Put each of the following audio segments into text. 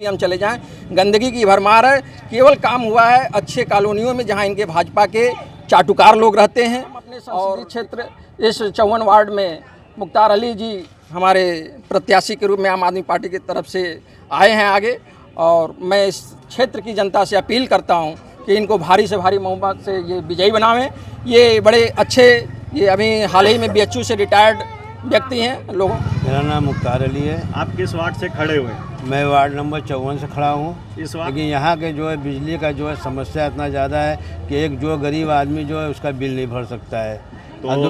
हम चले जाएं, गंदगी की भरमार है। केवल काम हुआ है अच्छे कॉलोनियों में जहां इनके भाजपा के चाटुकार लोग रहते हैं। अपने संसदीय क्षेत्र इस 54 वार्ड में मुख्तार अली जी हमारे प्रत्याशी के रूप में आम आदमी पार्टी की तरफ से आए हैं आगे, और मैं इस क्षेत्र की जनता से अपील करता हूं कि इनको भारी से भारी बहुमत से ये विजयी बनावें। ये बड़े अच्छे, ये अभी हाल ही में BHU से रिटायर्ड व्यक्ति हैं लोगों। मेरा नाम मुख्तार अली है। आप किस वार्ड से खड़े हुए? मैं वार्ड नंबर 54 से खड़ा हूँ। इस वार्ड लेकिन यहाँ के जो है बिजली का जो है समस्या इतना ज़्यादा है कि एक जो गरीब आदमी जो है उसका बिल नहीं भर सकता है। तो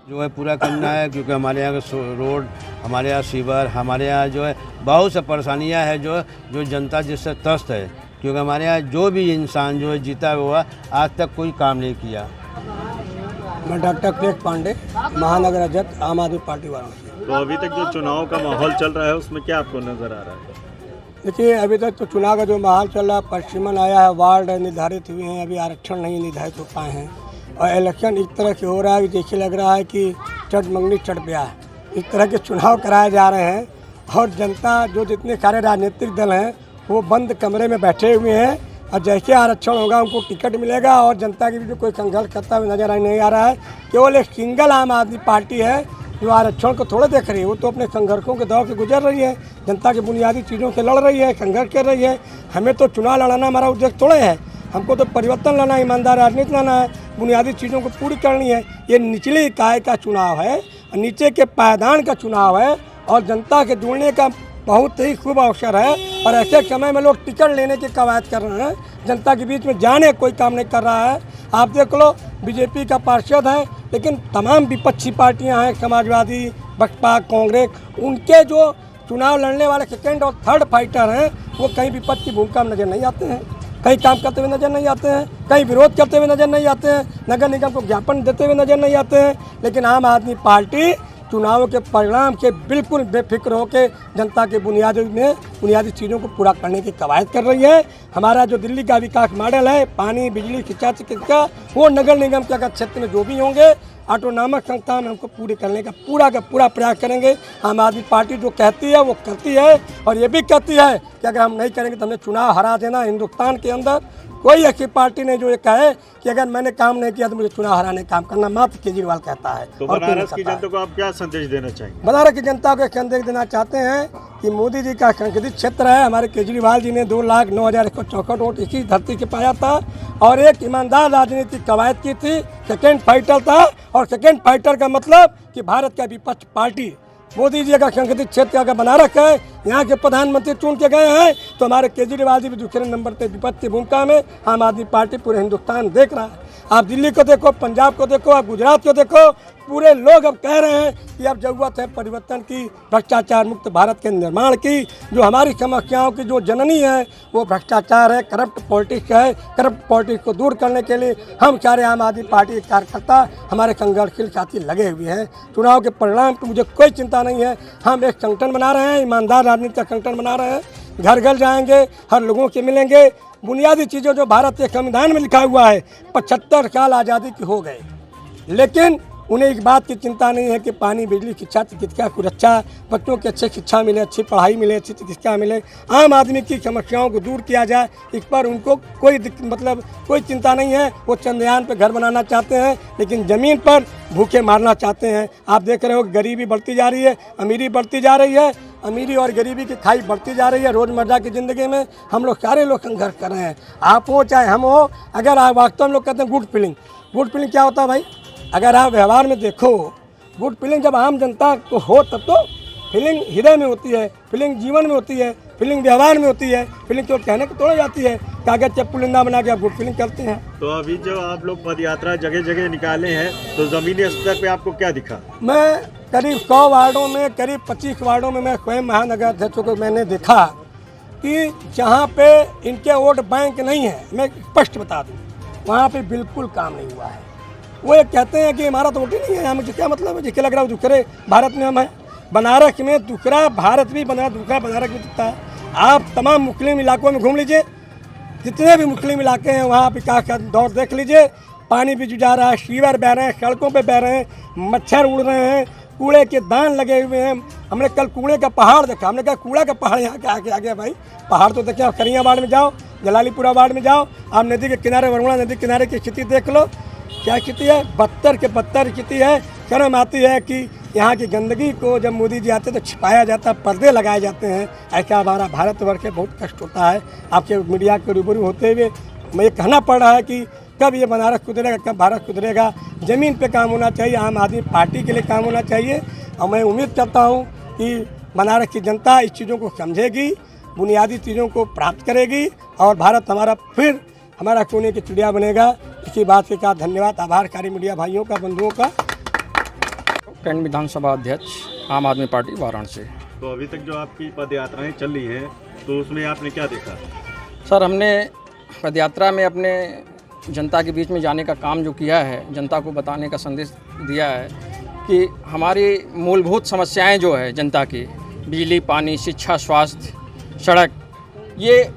जो है पूरा करना है, क्योंकि हमारे यहाँ का रोड, हमारे यहाँ सीवर, हमारे यहाँ जो है बहुत सी परेशानियाँ हैं जो जनता जिससे त्रस्त है, क्योंकि हमारे यहाँ जो भी इंसान जो है जीता हुआ आज तक कोई काम नहीं किया। मैं डॉक्टर क्लेक पांडे, महानगर अध्यक्ष आम आदमी पार्टी वाराणसी। तो अभी तक जो चुनाव का माहौल चल रहा है उसमें क्या आपको नजर आ रहा है? देखिए, अभी तक तो चुनाव का जो माहौल चल रहा है, परिसीमन आया है, वार्ड निर्धारित हुए हैं, अभी आरक्षण नहीं निर्धारित हो पाए हैं, और इलेक्शन इस तरह से हो रहा है कि देखिए लग रहा है कि चट मंगनी चट ब्याह, इस तरह के चुनाव कराए जा रहे हैं। और जनता जो जितने सारे राजनीतिक दल हैं वो बंद कमरे में बैठे हुए हैं, और जैसे आरक्षण होगा उनको टिकट मिलेगा, और जनता के बीच में कोई संघर्ष करता हुआ नजर नहीं आ रहा है। केवल एक सिंगल आम आदमी पार्टी है जो आरक्षण को थोड़ा देख रही है, वो तो अपने संघर्षों के दौर से गुजर रही है, जनता की बुनियादी चीज़ों से लड़ रही है, संघर्ष कर रही है। हमें तो चुनाव लड़ाना हमारा उद्देश्य थोड़े है, हमको तो परिवर्तन लाना, ईमानदार राजनीति लाना है, बुनियादी चीज़ों को पूरी करनी है। ये निचली इकाई का चुनाव है, नीचे के पायदान का चुनाव है, और जनता के जुड़ने का बहुत ही खूब अवसर है। और ऐसे समय में लोग टिकट लेने की कवायद कर रहे हैं, जनता के बीच में जाने कोई काम नहीं कर रहा है। आप देख लो, बीजेपी का पार्षद है, लेकिन तमाम विपक्षी पार्टियां हैं, समाजवादी, बसपा, कांग्रेस, उनके जो चुनाव लड़ने वाले सेकेंड और थर्ड फाइटर हैं वो कहीं विपक्ष की भूमिका में नजर नहीं आते हैं, कहीं काम करते हुए नजर नहीं आते हैं, कहीं विरोध करते हुए नजर नहीं आते हैं, नगर निगम को ज्ञापन देते हुए नजर नहीं आते हैं। लेकिन आम आदमी पार्टी चुनावों के परिणाम से बिल्कुल बेफिक्र होकर जनता के बुनियादी चीज़ों को पूरा करने की कवायद कर रही है। हमारा जो दिल्ली का विकास मॉडल है, पानी, बिजली, शिक्षा, चिकित्सा, वो नगर निगम के अगर क्षेत्र में जो भी होंगे ऑटोनॉमस संस्था में हमको पूरे करने का पूरा प्रयास करेंगे। आम आदमी पार्टी जो कहती है वो करती है, और ये भी कहती है कि अगर हम नहीं करेंगे तो हमें चुनाव हरा देना। हिंदुस्तान के अंदर कोई ऐसी पार्टी नहीं जो ये कहे कि अगर मैंने काम नहीं किया तो मुझे चुनाव हराने का काम करना, मात्र केजरीवाल कहता है। तो बनारस की जनता को आप क्या संदेश देना चाहेंगे? बनारस की जनता को संदेश देना चाहते हैं कि मोदी जी का संसदीय क्षेत्र है, हमारे केजरीवाल जी ने 2,09,164 वोट इसी धरती के पाया था, और एक ईमानदार राजनीतिक कवायद की थी, सेकेंड फाइटर था। और सेकेंड फाइटर का मतलब कि भारत का विपक्ष पार्टी, मोदी जी का संसदीय क्षेत्र अगर बनारस है, यहाँ के प्रधानमंत्री चुन के गए हैं, तो हमारे केजरीवाल जी भी दूसरे नंबर पे विपक्ष की भूमिका में आम आदमी पार्टी पूरे हिंदुस्तान देख रहा है। आप दिल्ली को देखो, पंजाब को देखो, आप गुजरात को देखो, पूरे लोग अब कह रहे हैं कि अब ज़रूरत है परिवर्तन की, भ्रष्टाचार मुक्त भारत के निर्माण की। जो हमारी समस्याओं की जो जननी है वो भ्रष्टाचार है, करप्ट पॉलिटिक्स है। करप्ट पॉलिटिक्स को दूर करने के लिए हम सारे आम आदमी पार्टी के कार्यकर्ता, हमारे संघर्षशील साथी लगे हुए हैं। चुनाव के परिणाम की मुझे कोई चिंता नहीं है। हम एक संगठन बना रहे हैं, ईमानदार राजनीति का संगठन बना रहे हैं, घर घर जाएंगे, हर लोगों से मिलेंगे। बुनियादी चीज़ें जो भारत के संविधान में लिखा हुआ है, 75 साल आज़ादी के हो गए, लेकिन उन्हें एक बात की चिंता नहीं है कि पानी, बिजली, शिक्षा, चिकित्सा, सुरक्षा, बच्चों की अच्छी शिक्षा मिले, अच्छी पढ़ाई मिले, अच्छी चिकित्सा मिले, आम आदमी की समस्याओं को दूर किया जाए। इस पर उनको कोई चिंता नहीं है। वो चंद्रयान पे घर बनाना चाहते हैं, लेकिन ज़मीन पर भूखे मारना चाहते हैं। आप देख रहे हो गरीबी बढ़ती जा रही है, अमीरी बढ़ती जा रही है, अमीरी और गरीबी की खाई बढ़ती जा रही है। रोज़मर्रा की ज़िंदगी में हम लोग सारे लोग संघर्ष कर रहे हैं, आप हो चाहे हम हो। अगर आप वास्तव में लोग कहते हैं गुड फीलिंग क्या होता है भाई? अगर आप व्यवहार में देखो, गुड फीलिंग जब आम जनता को हो तब तो फीलिंग हृदय में होती है, फीलिंग जीवन में होती है, फीलिंग व्यवहार में होती है। फीलिंग तो कहने को तोड़ जाती है, कागज से पुलिंदा बना के आप गुड फीलिंग करते हैं। तो अभी जो आप लोग पद यात्रा जगह जगह निकाले हैं, तो ज़मीनी स्तर पे आपको क्या दिखा? मैं करीब 100 वार्डों में, करीब 25 वार्डों में मैं स्वयं महानगर अध्यक्षों को मैंने देखा कि जहाँ पे इनके वोट बैंक नहीं है, मैं स्पष्ट बता दूँ, वहाँ पे बिल्कुल काम नहीं हुआ है। वो ये कहते हैं कि हमारा तो वोट ही नहीं है, हमें क्या मतलब है? जिसके लग रहा है दूसरे भारत में हम हैं। बनारस में दूसरा भारत भी बना, दूसरा बनारस भी दिखता है। आप तमाम मुस्लिम इलाकों में घूम लीजिए, जितने भी मुस्लिम इलाके हैं वहाँ विकास का दौर देख लीजिए। पानी भी जा रहा है, सीवर बह रहे हैं, सड़कों पे बह रहे हैं, मच्छर उड़ रहे हैं, कूड़े के दान लगे हुए हैं। हमने कल कूड़े का पहाड़ देखा, हमने कहा कूड़ा का पहाड़ यहाँ के आगे आ गया भाई। पहाड़ तो देखिए, आप करिया वार्ड में जाओ, जलालीपुरा वार्ड में जाओ, आप नदी के किनारे, वरुणा नदी के किनारे की स्थिति देख लो, क्या स्थिति है, बदतर के बदतर स्थिति है। शर्म आती है कि यहाँ की गंदगी को जब मोदी जी आते तो छिपाया जाता, पर्दे लगाए जाते हैं। ऐसा हमारा भारतवर्ष है, बहुत कष्ट होता है। आपके मीडिया के रूबरू होते हुए मैं ये कहना पड़ रहा है कि कब ये बनारस सुधरेगा, कब भारत सुधरेगा। ज़मीन पे काम होना चाहिए, आम आदमी पार्टी के लिए काम होना चाहिए। और मैं उम्मीद करता हूँ कि बनारस की जनता इस चीज़ों को समझेगी, बुनियादी चीज़ों को प्राप्त करेगी और भारत हमारा फिर हमारा सोने की चिड़िया बनेगा। इसी बात के साथ धन्यवाद, आभारकारी मीडिया भाइयों का, बंधुओं का। कैंट विधानसभा अध्यक्ष, आम आदमी पार्टी, वाराणसी। तो अभी तक जो आपकी पद यात्राएं चल रही हैं, तो उसमें आपने क्या देखा? सर, हमने पदयात्रा में अपने जनता के बीच में जाने का काम जो किया है, जनता को बताने का संदेश दिया है कि हमारी मूलभूत समस्याएं जो है जनता की, बिजली, पानी, शिक्षा, स्वास्थ्य, सड़क, ये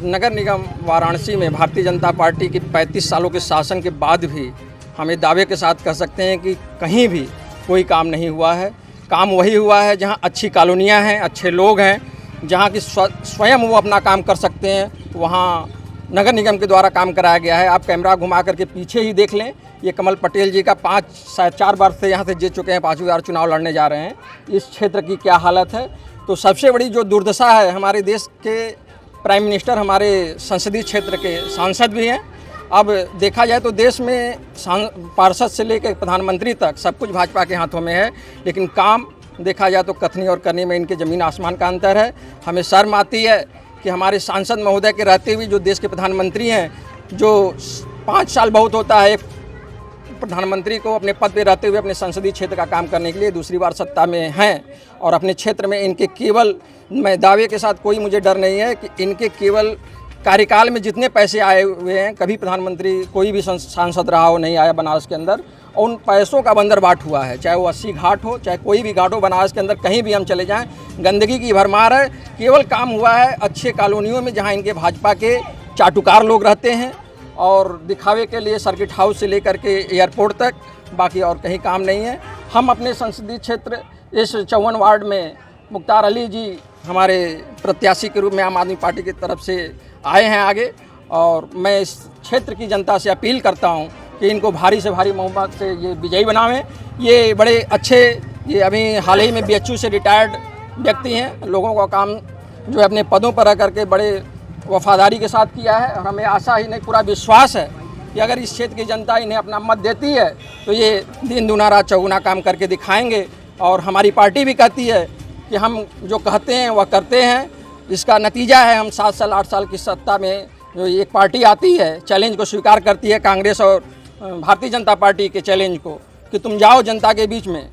नगर निगम वाराणसी में भारतीय जनता पार्टी की 35 सालों के शासन के बाद भी हमें दावे के साथ कह सकते हैं कि कहीं भी कोई काम नहीं हुआ है। काम वही हुआ है जहां अच्छी कॉलोनियां हैं, अच्छे लोग हैं, जहां की स्वयं वो अपना काम कर सकते हैं, वहां नगर निगम के द्वारा काम कराया गया है। आप कैमरा घुमा करके पीछे ही देख लें, ये कमल पटेल जी का 4 बार से यहाँ से जीत चुके हैं, 5वीं बार चुनाव लड़ने जा रहे हैं। इस क्षेत्र की क्या हालत है। तो सबसे बड़ी जो दुर्दशा है, हमारे देश के प्राइम मिनिस्टर हमारे संसदीय क्षेत्र के सांसद भी हैं। अब देखा जाए तो देश में पार्षद से लेकर प्रधानमंत्री तक सब कुछ भाजपा के हाथों में है, लेकिन काम देखा जाए तो कथनी और करनी में इनके ज़मीन आसमान का अंतर है। हमें शर्म आती है कि हमारे सांसद महोदय के रहते हुए जो देश के प्रधानमंत्री हैं, जो 5 साल बहुत होता है प्रधानमंत्री को अपने पद पे रहते हुए अपने संसदीय क्षेत्र का काम करने के लिए, दूसरी बार सत्ता में हैं और अपने क्षेत्र में इनके केवल, मैं दावे के साथ, कोई मुझे डर नहीं है कि इनके केवल कार्यकाल में जितने पैसे आए हुए हैं, कभी प्रधानमंत्री कोई भी सांसद रहा हो नहीं आया बनारस के अंदर, और उन पैसों का बंदरबाट हुआ है। चाहे वो 80 घाट हो, चाहे कोई भी घाट हो, बनारस के अंदर कहीं भी हम चले जाएं, गंदगी की भरमार है। केवल काम हुआ है अच्छे कॉलोनियों में जहां इनके भाजपा के चाटुकार लोग रहते हैं और दिखावे के लिए सर्किट हाउस से लेकर के एयरपोर्ट तक, बाकी और कहीं काम नहीं है। हम अपने संसदीय क्षेत्र इस 54 वार्ड में मुख्तार अली जी हमारे प्रत्याशी के रूप में आम आदमी पार्टी की तरफ से आए हैं आगे, और मैं इस क्षेत्र की जनता से अपील करता हूं कि इनको भारी से भारी बहुमत से ये विजयी बनावें। ये बड़े अच्छे, ये अभी हाल ही में BHU से रिटायर्ड व्यक्ति हैं, लोगों का काम जो है अपने पदों पर रह करके बड़े वफादारी के साथ किया है, और हमें आशा ही नहीं पूरा विश्वास है कि अगर इस क्षेत्र की जनता इन्हें अपना मत देती है तो ये दिन दुना रात चौगुना काम करके दिखाएंगे। और हमारी पार्टी भी कहती है कि हम जो कहते हैं वह करते हैं। इसका नतीजा है हम 7 साल 8 साल की सत्ता में जो एक पार्टी आती है, चैलेंज को स्वीकार करती है, कांग्रेस और भारतीय जनता पार्टी के चैलेंज को, कि तुम जाओ जनता के बीच में।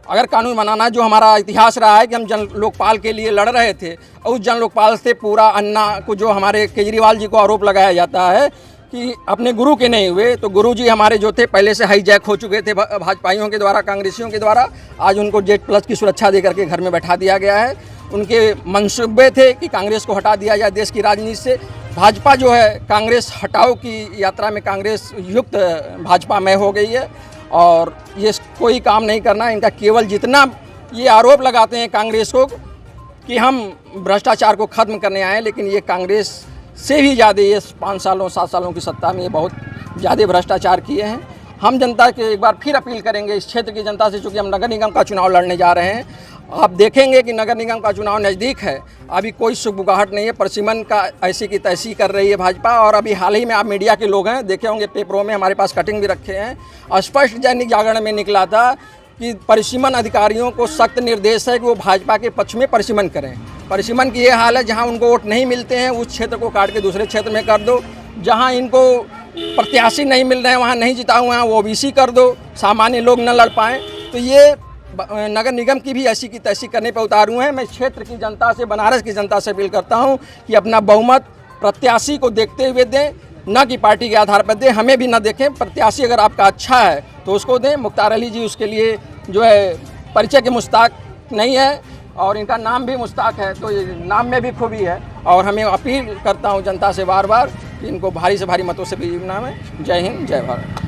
अगर कानून बनाना, जो हमारा इतिहास रहा है कि हम जन लोकपाल के लिए लड़ रहे थे, और उस जन लोकपाल से पूरा अन्ना को, जो हमारे केजरीवाल जी को आरोप लगाया जाता है कि अपने गुरु के नहीं हुए, तो गुरु जी हमारे जो थे पहले से हाईजैक हो चुके थे भाजपाइयों के द्वारा, कांग्रेसियों के द्वारा। आज उनको Z+ की सुरक्षा दे करके घर में बैठा दिया गया है। उनके मंसूबे थे कि कांग्रेस को हटा दिया जाए देश की राजनीति से। भाजपा जो है कांग्रेस हटाओ की यात्रा में कांग्रेस युक्त भाजपा में हो गई है, और ये कोई काम नहीं करना इनका। केवल जितना ये आरोप लगाते हैं कांग्रेस को कि हम भ्रष्टाचार को ख़त्म करने आए, लेकिन ये कांग्रेस से भी ज़्यादा ये 5 सालों 7 सालों की सत्ता में ये बहुत ज़्यादा भ्रष्टाचार किए हैं। हम जनता के एक बार फिर अपील करेंगे इस क्षेत्र की जनता से, चूँकि हम नगर निगम का चुनाव लड़ने जा रहे हैं। आप देखेंगे कि नगर निगम का चुनाव नज़दीक है, अभी कोई सुगबुगाहट नहीं है, परसिमन का ऐसी की तैसी कर रही है भाजपा। और अभी हाल ही में आप मीडिया के लोग हैं, देखे होंगे पेपरों में, हमारे पास कटिंग भी रखे हैं, स्पष्ट दैनिक जागरण में निकला था कि परिसीमन अधिकारियों को सख्त निर्देश है कि वो भाजपा के पक्ष में परिसीमन करें। परिसीमन की ये हाल है, जहाँ उनको वोट नहीं मिलते हैं उस क्षेत्र को काट के दूसरे क्षेत्र में कर दो, जहाँ इनको प्रत्याशी नहीं मिल रहे हैं वहाँ नहीं जिता हुआ है वो OBC कर दो, सामान्य लोग न लड़ पाएँ। तो ये नगर निगम की भी ऐसी की तैसी करने पर उतारू हैं। मैं क्षेत्र की जनता से, बनारस की जनता से अपील करता हूं कि अपना बहुमत प्रत्याशी को देखते हुए दें, न कि पार्टी के आधार पर दें। हमें भी न देखें, प्रत्याशी अगर आपका अच्छा है तो उसको दें। मुख्तार अली जी उसके लिए जो है परिचय के मुश्ताक नहीं है, और इनका नाम भी मुश्ताक है, तो ये नाम में भी खूबी है। और हमें अपील करता हूँ जनता से बार बार कि इनको भारी से भारी मतों से भी बनावें। जय हिंद, जय भारत।